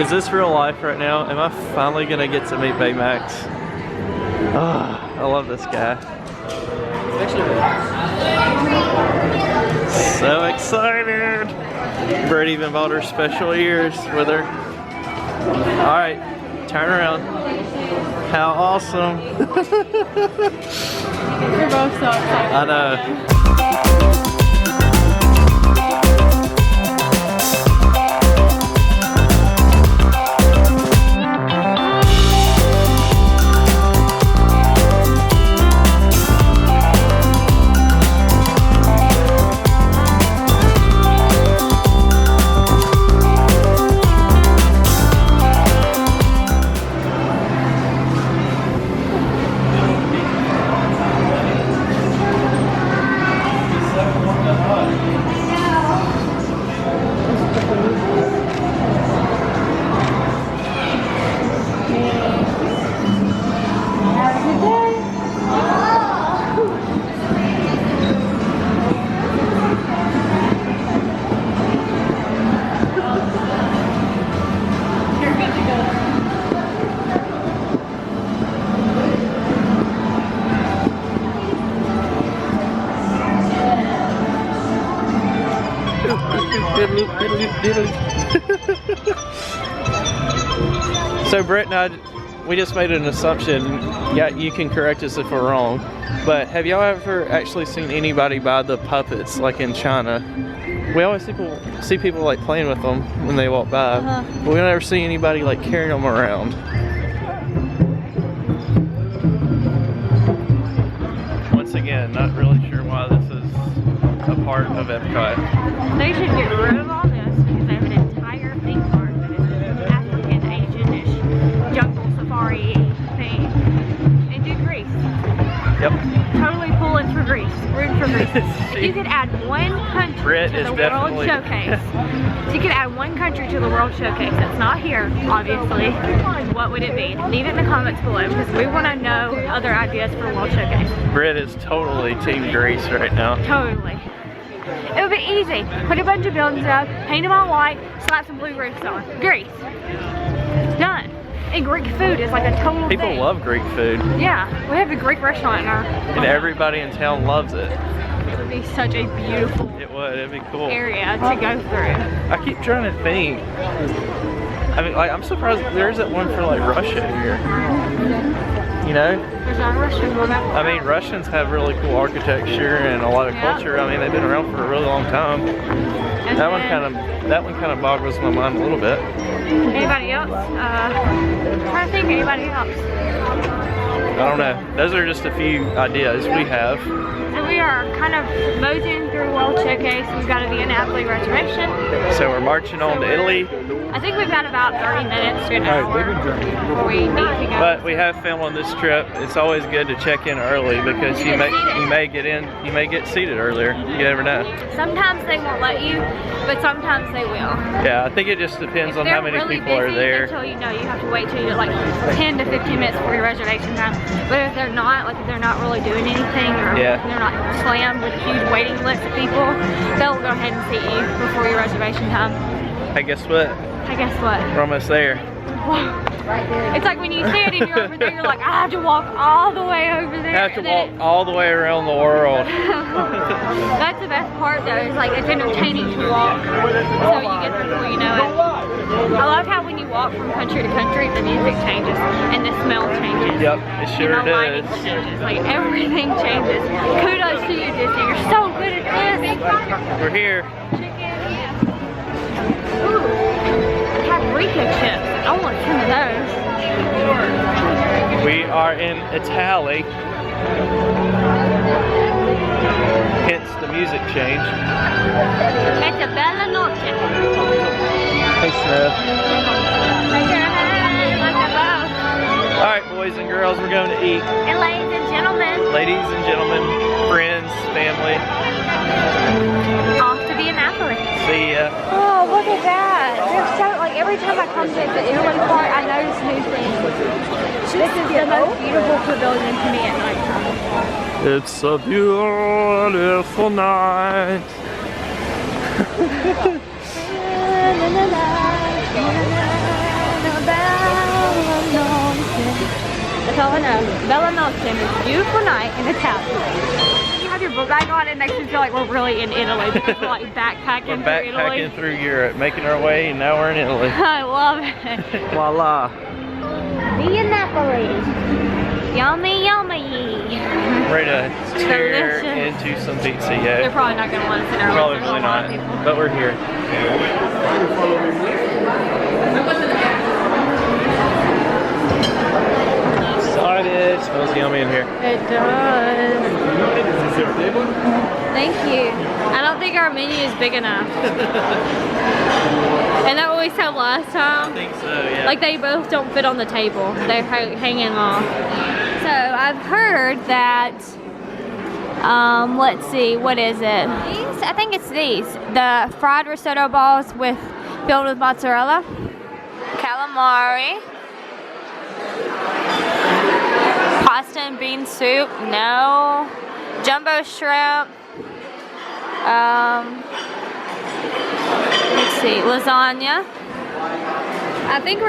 Is this real life right now? Am I finally gonna get to meet Baymax? Oh, I love this guy. So excited! Britt even bought her special ears with her. Alright, turn around. How awesome! We're both so excited. I know. So Britt and I, we just made an assumption. Yeah, you can correct us if we're wrong. But have y'all ever actually seen anybody buy the puppets like in China? We always see people like playing with them when they walk by. But we never see anybody like carrying them around. Once again, not really sure why this is a part of Epcot. They should get rid of all this because they have an entire theme park that is African, Asian-ish, jungle safari thing. And do Greece. Yep. Totally pulling for Greece. Rooting for Greece. If you could add one country Britt to the World Showcase, if you could add one country to the World Showcase that's not here, obviously, what would it be? Leave it in the comments below because we want to know other ideas for World Showcase. Britt is totally Team Greece right now. Totally. It would be easy. Put a bunch of buildings up, paint them all white, slap some blue roofs on. Greece. Done. And Greek food is like a total People thing. love Greek food. Yeah, we have a Greek restaurant in our... And everybody in town loves it. It would be such a beautiful It would, it'd be cool. area to go through. I keep trying to think. I mean, like, I'm surprised there isn't one for like Russia here. You know? There's not a Russian one up. I mean, Russians have really cool architecture and a lot of culture. I mean, they've been around for a really long time. And That one kind of boggles my mind a little bit. Anybody else? I'm trying to think of anybody else. I don't know. Those are just a few ideas we have. So we are kind of moseying through World Showcase. We've got to be in Napoli reservation. So we're marching on to Italy. I think we've got about 30 minutes to an hour before we need to go. But we have film on this trip. It's always good to check in early because you may get seated earlier. You never know. Sometimes they won't let you, but sometimes they will. Yeah, I think it just depends on how many people are there. Until you know, you have to wait till like 10 to 15 minutes before your reservation time. But if they're not, like if they're not really doing anything or they're not slammed with a huge waiting list of people, they'll go ahead and seat you before your reservation time. Hey, guess what? Hey, guess what? We're almost there. It's like when you see it and you're over there, you're like, I have to walk all the way over there. I have to walk all the way around the world. That's the best part though, is like it's entertaining to walk. So you get there before you know it. I love how when you walk from country to country, the music changes and the smell changes. Yep, it sure and the lighting does. changes. Like everything changes. Kudos to you, Disney. You're so good at this. We're here. Ooh, paprika chips. I want some of those. We are in Italy. Hence the music change. It's a bella noche. Hey, Smith. Alright, boys and girls, we're going to eat. And ladies and gentlemen. Ladies and gentlemen, friends, family. Off to be in Napoli. See ya. Oh, look at that. There's so, like, every time I come to the Italy part, I notice new things. This is the most beautiful pavilion to me at nighttime. It's a beautiful night. showing us Bella Milton, this beautiful night in Italian. You have your book bag on, it makes me feel like we're really in Italy because we're like backpacking through Italy. Backpacking through Europe, making our way, and now we're in Italy. I love it. Voila. Via Napoli. Yummy, yummy. Ready to tear into some pizza, yeah. They're probably not going to want us in our Probably not, but we're here. Excited. Smells yummy in here. It does. Thank you. I don't think our menu is big enough. And that what we said last time? I think so, yeah. Like they both don't fit on the table. They're hanging off. So I've heard that, let's see, what is it? These, I think it's these. The fried risotto balls filled with mozzarella. Calamari. Pasta and bean soup, no. Jumbo shrimp. Let's see, lasagna. I think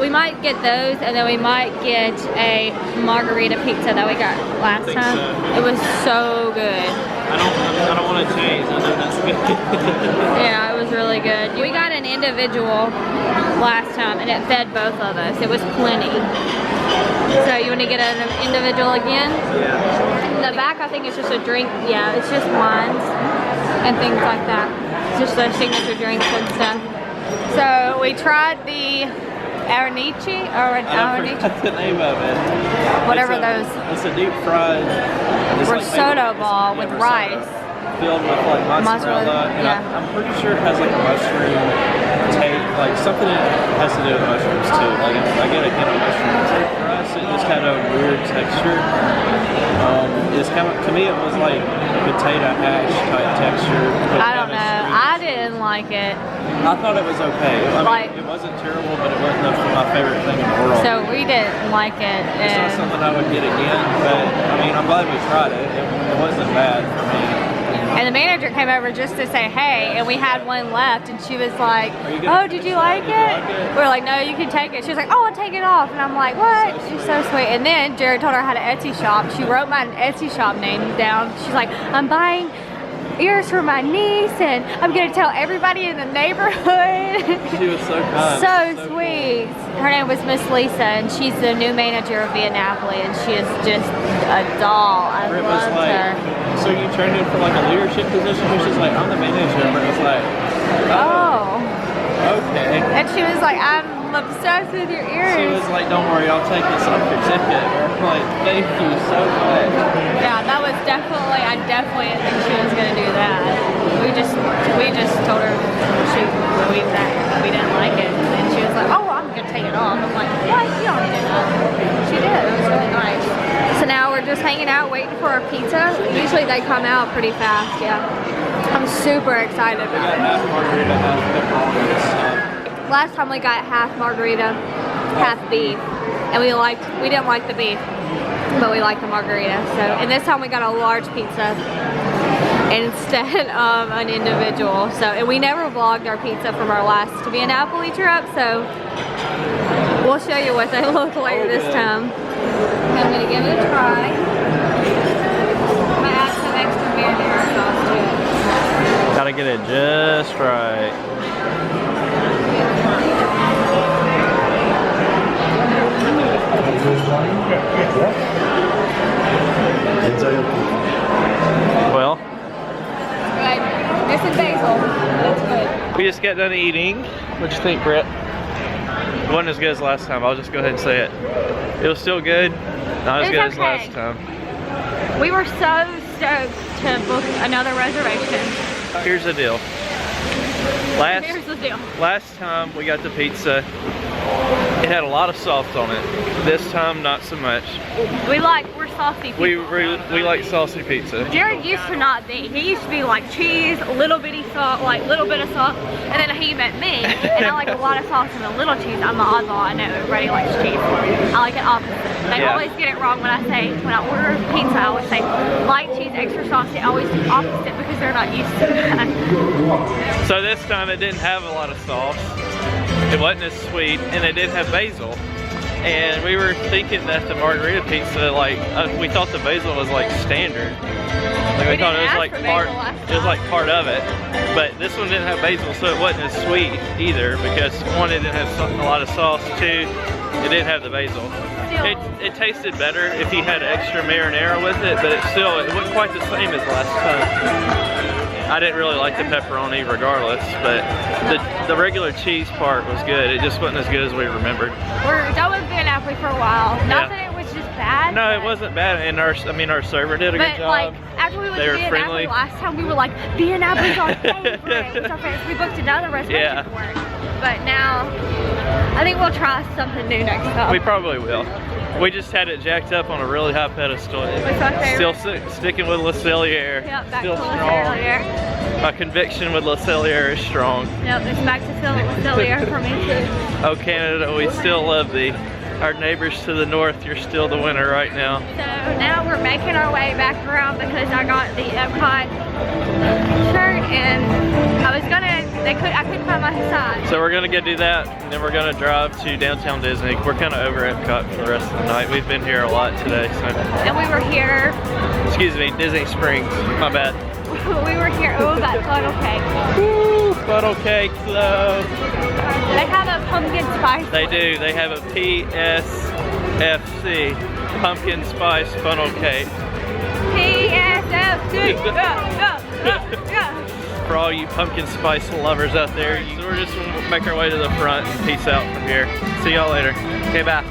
we might get those, and then we might get a margarita pizza that we got last time. So. It was so good. I don't want to change. I know that's good. Yeah, it was really good. We got an individual last time, and it fed both of us. It was plenty. So you want to get an individual again? Yeah. In the back, I think it's just a drink. Yeah, it's just wines and things like that. It's just their signature drinks and stuff. So we tried the Arnici or That's the name of it. Whatever those. It's a deep fried risotto ball with rice. Filled with like mozzarella. And yeah. I'm pretty sure it has like a mushroom taste, like something that has to do with mushrooms too. Like I get a hint of mushrooms. For us, it just had a weird texture. It's kind of, to me, it was like potato hash type texture. I don't know. I didn't like it. I thought it was okay. I mean, it wasn't terrible, but it wasn't my favorite thing in the world. So we didn't like it. It's not something I would get again, but I mean, I'm glad we tried it. It wasn't bad for me. And the manager came over just to say hey, and we had one left, and she was like, oh, did you like it? We were like, no, you can take it. She was like, oh, I'll take it off. And I'm like, what? She's so sweet. And then Jared told her I had an Etsy shop. She wrote my Etsy shop name down. She's like, I'm buying ears for my niece, and I'm gonna tell everybody in the neighborhood. She was so kind. So sweet. Cool. Her name was Miss Lisa, and she's the new manager of Via Napoli, and she is just a doll. I loved her. So you turned in for like a leadership position? She's like, I'm the manager. And it was like, oh. Okay. And she was like, I'm obsessed with your ears. She was like, don't worry, I'll take this off your ticket. I'm like, thank you so much. Yeah, that was definitely, I definitely didn't think she was going to do that. We just told her we didn't like it. And she was like, oh, I'm going to take it off. I'm like, what? You don't do that. She did. It was really nice. So now we're just hanging out waiting for our pizza. Usually they come out pretty fast, yeah. I'm super excited about it. We got half margarita, half pepperoni. Last time we got half margarita, half beef, and we didn't like the beef, but we liked the margarita. So, and this time we got a large pizza instead of an individual. So, and we never vlogged our pizza from our last Via Napoli trip, so we'll show you what they look like this time. I'm gonna give it a try. I'm gonna add some extra marinara sauce to it. Gotta get it just right. Well, good. Missing basil. That's good. we just got done eating. What'd you think, Britt? It wasn't as good as last time. I'll just go ahead and say it. It was still good. Not as good as last time. We were so stoked to book another reservation. Here's the deal. Here's the deal. Last time we got the pizza, it had a lot of sauce on it. This time, not so much. We're saucy people. We like saucy pizza. Jared used to not be. He used to be like cheese, little bitty sauce, like little bit of sauce, and then he met me, and I like a lot of sauce and a little cheese. I'm the oddball. I know everybody likes cheese. I like it opposite. They always get it wrong when I order pizza. I always say light cheese, extra sauce. They always do opposite because they're not used to that. So this time it didn't have a lot of sauce. It wasn't as sweet, and it did have basil. And we were thinking that the margarita pizza, like, we thought the basil was like standard. Like we thought it was like part of it. But this one didn't have basil, so it wasn't as sweet either because one, it didn't have a lot of sauce. Two, it didn't have the basil. It tasted better if you had extra marinara with it, but it wasn't quite the same as last time. I didn't really like the pepperoni regardless, but the regular cheese part was good. It just wasn't as good as we remembered. We're done with Napoli for a while. Not that it was just bad. No, it wasn't bad, and our server did a good job. But like after we went to Napoli last time, we were like, Napoli's our favorite. It's our favorite. We booked another reservation for it. But now, I think we'll try something new next time. We probably will. We just had it jacked up on a really high pedestal. Still sticking with Le Cellier. Yep, back still to strong. Le Cellier. My conviction with Le Cellier is strong. Yep, it's back to Le Cellier for me too. Oh Canada, we still love thee. Our neighbors to the north, you're still the winner right now. So now we're making our way back around because I got the Epcot shirt and I couldn't find my size. So we're gonna go do that, and then we're gonna drive to downtown Disney. We're kind of over Epcot for the rest of the night. We've been here a lot today, so. And we were here. Excuse me, Disney Springs, my bad. We were here, oh, that funnel cake. Woo, funnel cakes though. They have a pumpkin spice. They do, they have a PSFC, pumpkin spice funnel cake. PSFC, For all you pumpkin spice lovers out there, we're just gonna make our way to the front and peace out from here. See y'all later. Okay, bye.